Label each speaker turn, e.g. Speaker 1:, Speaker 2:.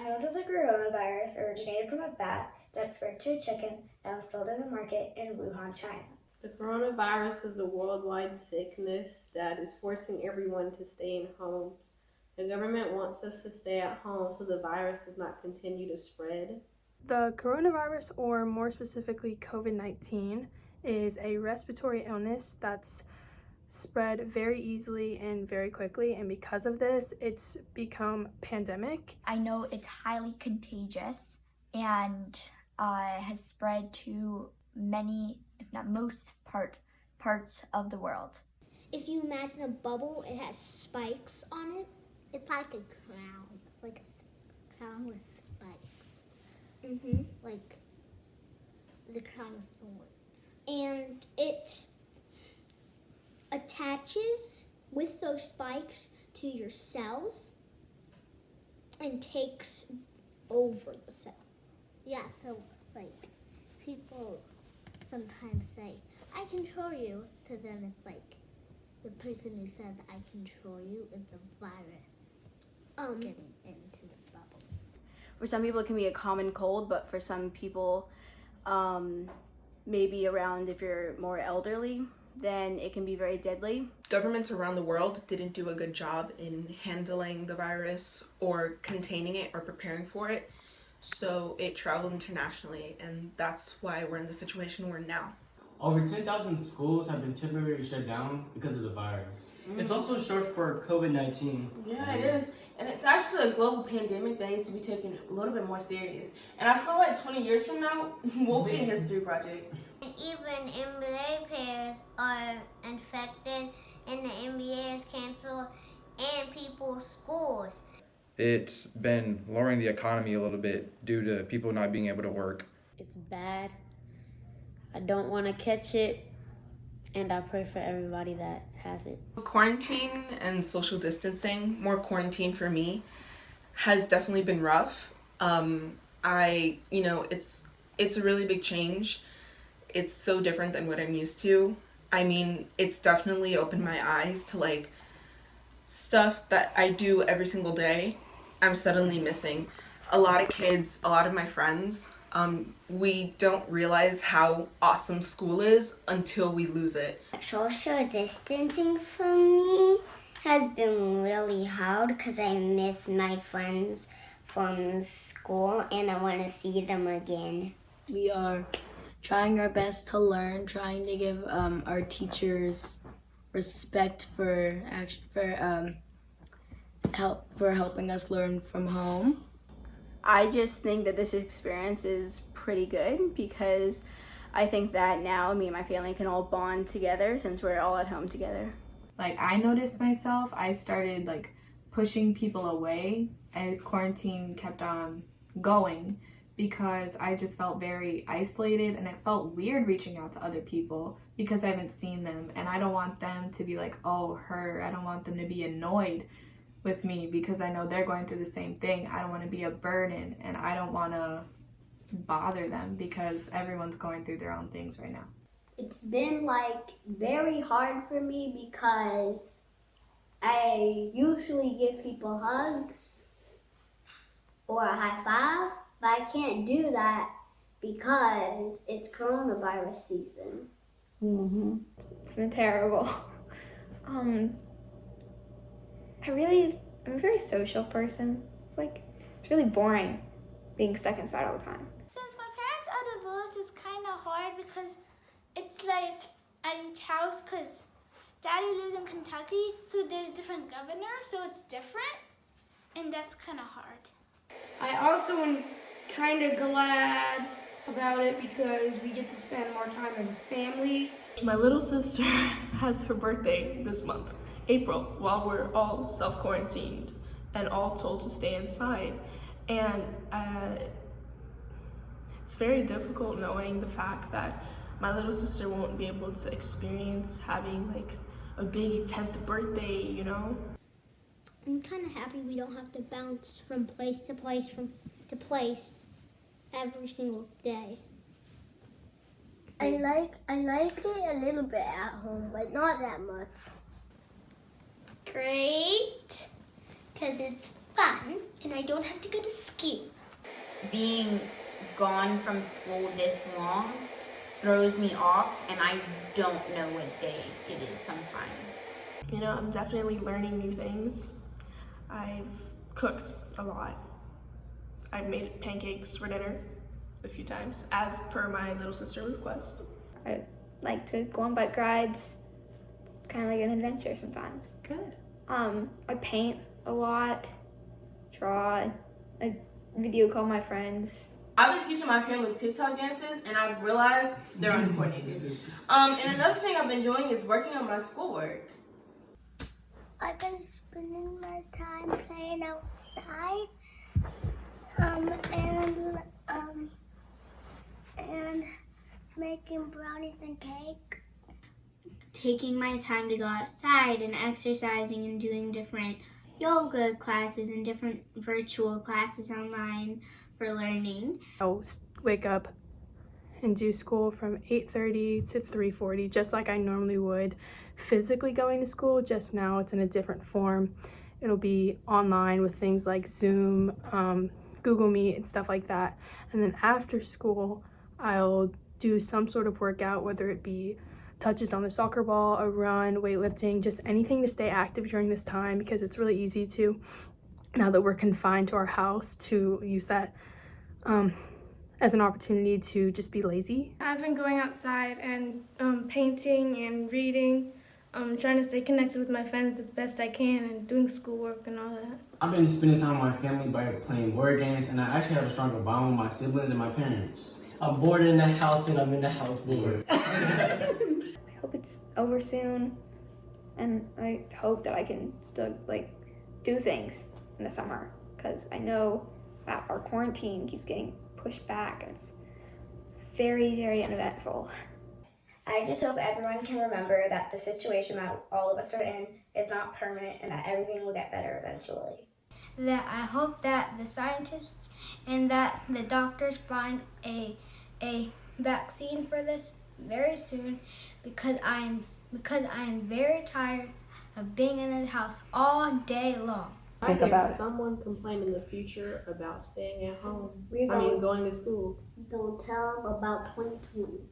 Speaker 1: know that the coronavirus originated from a bat that spread to a chicken that was sold in the market in Wuhan, China.
Speaker 2: The coronavirus is a worldwide sickness that is forcing everyone to stay in homes. The government wants us to stay at home so the virus does not continue to spread.
Speaker 3: The coronavirus, or more specifically COVID-19, is a respiratory illness that's spread very easily and very quickly, and because of this, it's become pandemic.
Speaker 4: I know it's highly contagious and has spread to many, if not most, parts of the world.
Speaker 5: If you imagine a bubble, it has spikes on it. It's like a crown, like a crown with spikes. Like the crown of thorns. And it attaches with those spikes to your cells and takes over the cell. Yeah, so like people sometimes say, I control you, to them it's like the person who says I control you is the virus getting into the bubble.
Speaker 6: For some people it can be a common cold, but for some people, maybe around if you're more elderly, then it can be very deadly.
Speaker 7: Governments around the world didn't do a good job in handling the virus or containing it or preparing for it. So it traveled internationally, and that's why we're in the situation we're in now.
Speaker 8: Over 10,000 schools have been temporarily shut down because of the virus.
Speaker 9: It's also short for COVID-19.
Speaker 2: Yeah, it is. And it's actually a global pandemic that needs to be taken a little bit more serious. And I feel like 20 years from now, we'll be a history project.
Speaker 5: Even NBA players are infected, and the NBA is canceled, and people's schools.
Speaker 10: It's been lowering the economy a little bit due to people not being able to work.
Speaker 11: It's bad. I don't want to catch it, and I pray for everybody that has it.
Speaker 7: Quarantine and social distancing, more quarantine for me, has definitely been rough. It's a really big change. It's so different than what I'm used to. I mean, it's definitely opened my eyes to like stuff that I do every single day. I'm suddenly missing. A lot of kids, a lot of my friends, we don't realize how awesome school is until we lose it.
Speaker 12: Social distancing for me has been really hard because I miss my friends from school and I want to see them again.
Speaker 11: We are trying our best to learn, trying to give our teachers respect for helping us learn from home.
Speaker 6: I just think that this experience is pretty good because I think that now me and my family can all bond together since we're all at home together.
Speaker 13: Like, I noticed myself, I started like pushing people away as quarantine kept on going because I just felt very isolated, and it felt weird reaching out to other people because I haven't seen them, and I don't want them to be like, oh, her. I don't want them to be annoyed with me because I know they're going through the same thing. I don't want to be a burden, and I don't want to bother them because everyone's going through their own things right now.
Speaker 14: It's been like very hard for me because I usually give people hugs or a high five, but I can't do that because it's coronavirus season.
Speaker 15: It's been terrible. I'm a very social person. It's really boring being stuck inside all the time.
Speaker 16: Since my parents are divorced, it's kind of hard because it's like at each house, because Daddy lives in Kentucky, so there's different governors, so it's different, and that's kind of hard.
Speaker 17: I also am kind of glad about it because we get to spend more time as a family.
Speaker 3: My little sister has her birthday this month, April, while we're all self-quarantined and all told to stay inside. And it's very difficult knowing the fact that my little sister won't be able to experience having like a big 10th birthday, you know?
Speaker 5: I'm kind of happy we don't have to bounce from place to place every single day.
Speaker 12: I like it a little bit at home, but not that much.
Speaker 14: Great, because it's
Speaker 5: fun, and I don't have to go to school.
Speaker 18: Being gone from school this long throws me off, and I don't know what day it is sometimes.
Speaker 3: You know, I'm definitely learning new things. I've cooked a lot. I've made pancakes for dinner a few times, as per my little sister's request.
Speaker 15: I like to go on bike rides. It's kind of like an adventure sometimes.
Speaker 3: Good.
Speaker 15: I paint a lot, draw, I video call my friends.
Speaker 19: I've been teaching my family TikTok dances, and I've realized they're uncoordinated. And another thing I've been doing is working on my schoolwork.
Speaker 12: I've been spending my time playing outside, and making brownies and cake.
Speaker 5: Taking my time to go outside and exercising and doing different yoga classes and different virtual classes online for learning.
Speaker 3: I'll wake up and do school from 8:30 to 3:40, just like I normally would physically going to school. Just now it's in a different form. It'll be online with things like Zoom, Google Meet, and stuff like that. And then after school, I'll do some sort of workout, whether it be touches on the soccer ball, a run, weightlifting, just anything to stay active during this time, because it's really easy to, now that we're confined to our house, to use that as an opportunity to just be lazy.
Speaker 17: I've been going outside and painting and reading, trying to stay connected with my friends the best I can, and doing schoolwork and all that.
Speaker 8: I've been spending time with my family by playing board games, and I actually have a stronger bond with my siblings and my parents.
Speaker 9: I'm bored in the house and I'm in the house bored.
Speaker 15: I hope it's over soon, and I hope that I can still do things in the summer, because I know that our quarantine keeps getting pushed back, and it's very, very uneventful.
Speaker 1: I just hope everyone can remember that the situation that all of us are in is not permanent and that everything will get better eventually.
Speaker 16: That I hope that the scientists and that the doctors find a vaccine for this very soon, because I'm very tired of being in the house all day long.
Speaker 2: I hear someone complain in the future about staying at home. Going to school.
Speaker 14: Don't tell them about 2020.